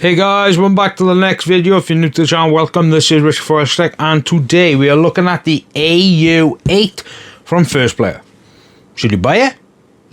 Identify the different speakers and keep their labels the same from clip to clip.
Speaker 1: Hey guys, welcome back to the next video. If you're new to the channel, welcome. This is Rich for WELSHYTECH, and today we are looking at the AU8 from 1STPLAYER. Should you buy it?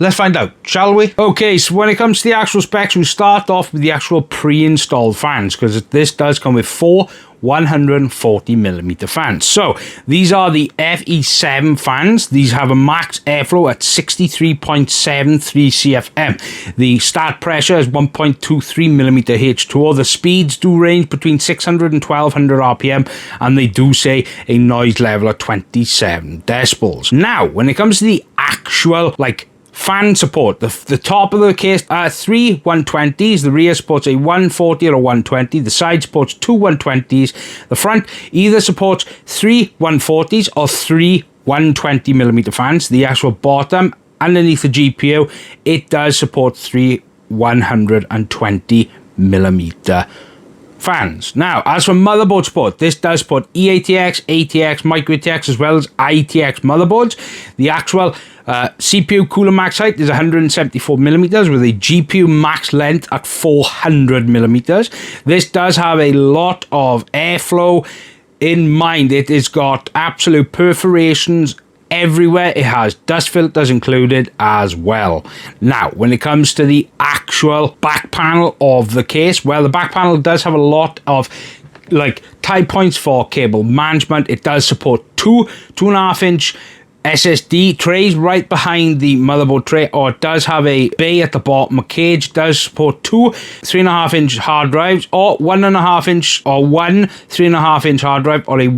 Speaker 1: Let's find out, shall we? Okay, so when it comes to the actual specs, we start off with the actual pre-installed fans, because this does come with four 140mm fans. So these are the FE7 fans. These have a max airflow at 63.73 CFM. The start pressure is 1.23mm H2O. The speeds do range between 600 and 1200 RPM, and they do say a noise level of 27 decibels. Now, when it comes to the actual fan support, the top of the case are three 120s, the rear supports a 140 or a 120, the side supports two 120s, the front either supports three 140s or three 120mm fans. The actual bottom underneath the GPU, it does support three 120mm fans. Now, as for motherboard support, this does support eATX, ATX, microATX, as well as ITX motherboards. The actual CPU cooler max height is 174mm with a GPU max length at 400mm. This does have a lot of airflow in mind. It has got absolute perforations everywhere. It has dust filters included as well. Now, when it comes to the actual back panel of the case, well, the back panel does have a lot of tie points for cable management. It does support two 2.5-inch SSD trays right behind the motherboard tray, or it does have a bay at the bottom. A cage does support two 3.5-inch hard drives, or 1.5-inch or one 3.5-inch hard drive, or a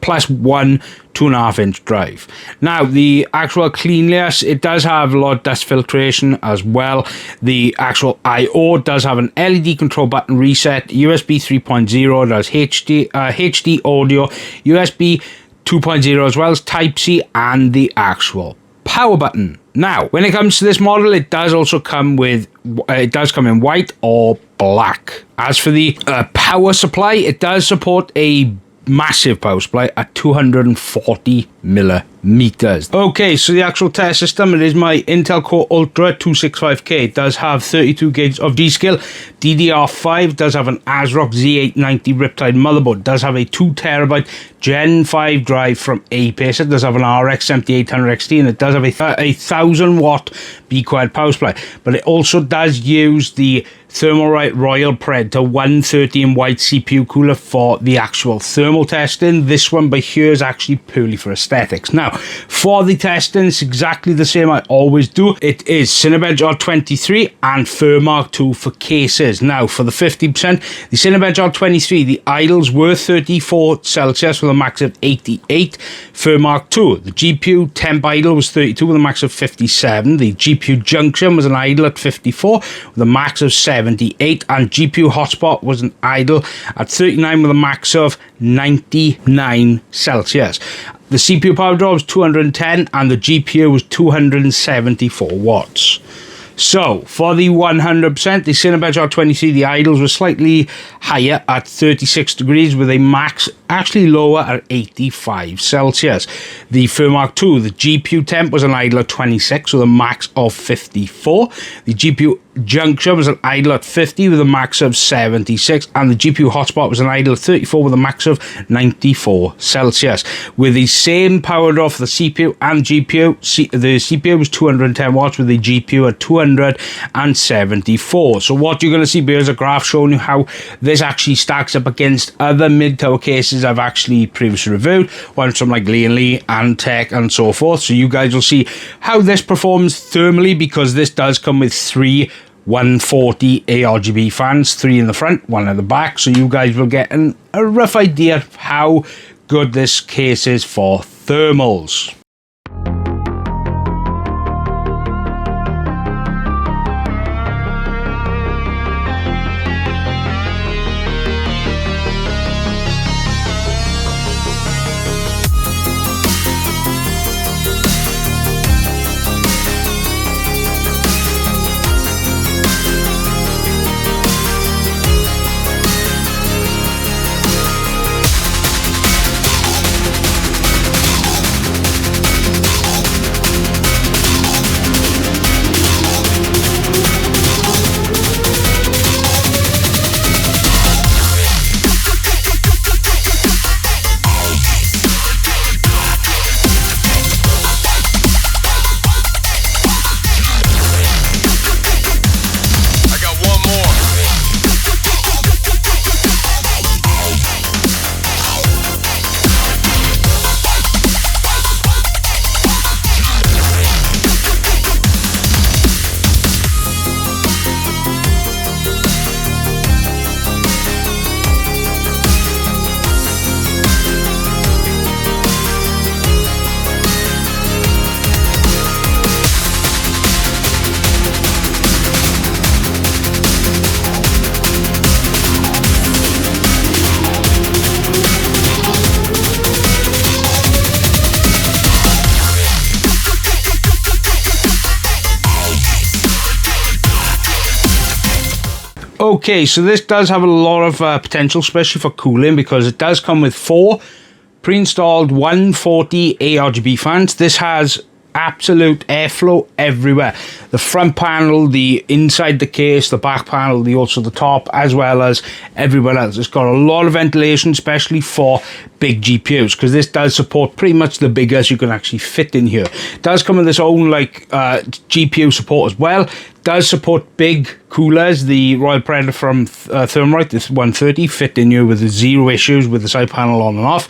Speaker 1: plus one 2.5-inch drive. Now, the actual cleanliness, it does have a lot of dust filtration as well. The actual I/O does have an LED control button reset, USB 3.0, does HD audio, USB 2.0, as well as Type-C, and the actual power button. Now, when it comes to this model, it does also come with, it does come in white or black. As for the power supply, it does support a massive power supply at 240mm. Okay, so the actual test system, it is my Intel Core Ultra 265K. It does have 32 gigs of G-Skill. DDR5 does have an ASRock Z890 Riptide motherboard. It does have a 2TB Gen 5 drive from Apace. It does have an RX 7800 XT, and it does have a 1000-watt B-Quad power supply. But it also does use the Thermalright Royal Predator 130 in white CPU cooler for the actual thermal testing. This one by here is actually purely for aesthetics. Now, for the testing, it's exactly the same I always do. It is Cinebench R23 and FurMark 2 for cases. Now, for the 50%, the Cinebench R23, the idles were 34 Celsius with a max of 88. FurMark 2, the GPU temp idle was 32 with a max of 57. The GPU junction was an idle at 54 with a max of 78, and GPU hotspot was an idle at 39 with a max of 99 Celsius. The CPU power draw was 210, and the GPU was 274 watts. So, for the 100%, the Cinebench R23, the idles were slightly higher at 36 degrees with a max actually lower at 85 Celsius. The FurMark 2, the GPU temp was an idle at 26 with a max of 54. The GPU junction was an idle at 50 with a max of 76, and the GPU hotspot was an idle at 34 with a max of 94 Celsius. With the same power draw for the CPU and GPU, the CPU was 210 watts with the GPU at 274. So what you're going to see here is a graph showing you how this actually stacks up against other mid-tower cases I've actually previously reviewed, ones from Lee & Tech and so forth. So you guys will see how this performs thermally, because this does come with three 140 ARGB fans, three in the front, one at the back, so you guys will get a rough idea of how good this case is for thermals. Okay, so this does have a lot of potential, especially for cooling, because it does come with 4 pre-installed 140 ARGB fans. This has absolute airflow everywhere. The front panel, the inside the case, the back panel, also the top, as well as everywhere else. It's got a lot of ventilation, especially for big GPUs, because this does support pretty much the biggest you can actually fit in here. It does come with its own GPU support as well. It does support big coolers. The Royal Predator from FurMark, this 130, fit in here with 0 issues with the side panel on and off.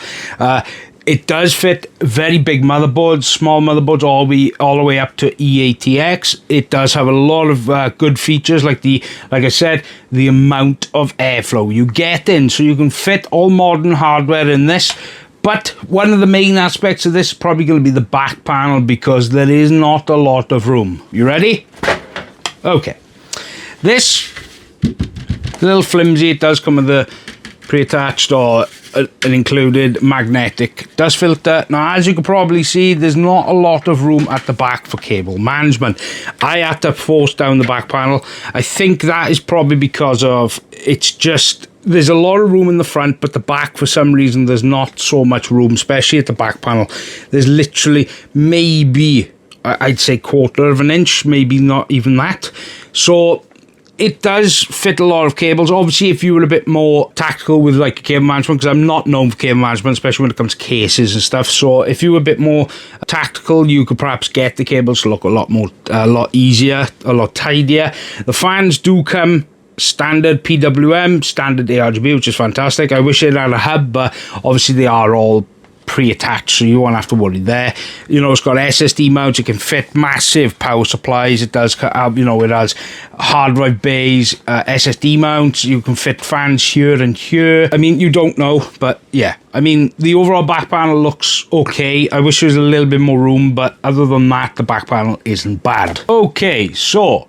Speaker 1: It does fit very big motherboards, small motherboards, all the way up to E80X. It does have a lot of good features, like I said, the amount of airflow you get in, so you can fit all modern hardware in this. But one of the main aspects of this is probably going to be the back panel, because there is not a lot of room. You ready? Okay. This little flimsy, it does come with the pre-attached or an included magnetic dust filter. Now, as you can probably see, there's not a lot of room at the back for cable management. I had to force down the back panel. I think that is probably because of there's a lot of room in the front, but the back, for some reason, there's not so much room, especially at the back panel. There's literally maybe, I'd say, 1/4 of an inch, maybe not even that. So it does fit a lot of cables. Obviously, if you were a bit more tactical with cable management, because I'm not known for cable management, especially when it comes to cases and stuff. So if you were a bit more tactical, you could perhaps get the cables to look a lot easier, a lot tidier. The fans do come standard PWM, standard ARGB, which is fantastic. I wish it had a hub, but obviously they are all pre-attached, so you won't have to worry there. It's got SSD mounts. It can fit massive power supplies. It does have, it has hard drive bays, SSD mounts. You can fit fans here and here. I mean, you don't know, but yeah. I mean, the overall back panel looks okay. I wish there was a little bit more room, but other than that, the back panel isn't bad. Okay, so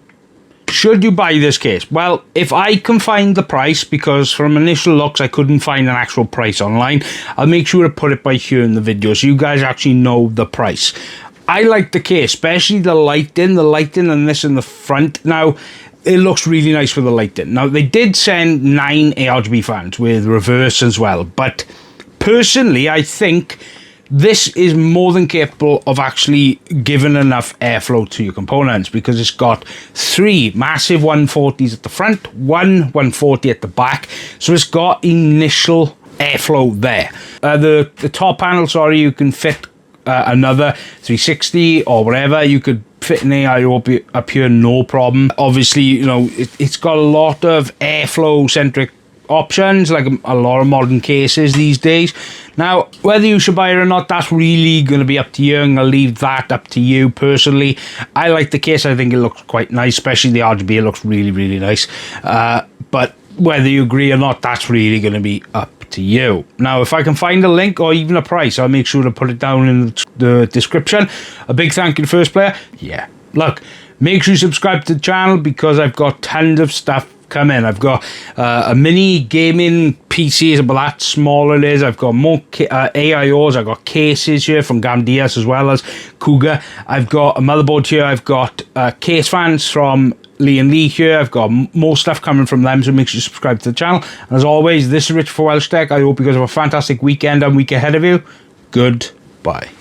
Speaker 1: should you buy this case? Well, if I can find the price, because from initial looks I couldn't find an actual price online, I'll make sure to put it by here in the video so you guys actually know the price. I like the case, especially the lighting and this in the front. Now, it looks really nice with the lighting. Now, they did send 9 ARGB fans with reverse as well, but personally, I think this is more than capable of actually giving enough airflow to your components, because it's got 3 massive 140s at the front, 1 140 at the back, so it's got initial airflow there. The top panel, you can fit another 360 or whatever. You could fit an AIO up here, no problem. Obviously, it's got a lot of airflow centric options, like a lot of modern cases these days. Now, whether you should buy it or not, that's really going to be up to you, and I'll leave that up to you personally. I like the case. I think it looks quite nice, especially the RGB. It looks really, really nice. But whether you agree or not, that's really going to be up to you. Now, if I can find a link or even a price, I'll make sure to put it down in the description. A big thank you to 1stPlayer. Yeah, look, make sure you subscribe to the channel, because I've got tons of stuff coming. I've got a mini gaming PC, about that small it is. I've got more AIOs. I've got cases here from Gamdias as well as Cougar. I've got a motherboard here. I've got case fans from Lee and Lee here. I've got more stuff coming from them, so make sure you subscribe to the channel. And as always, this is Rich for WELSHYTECH. I hope you guys have a fantastic weekend and week ahead of you. Goodbye.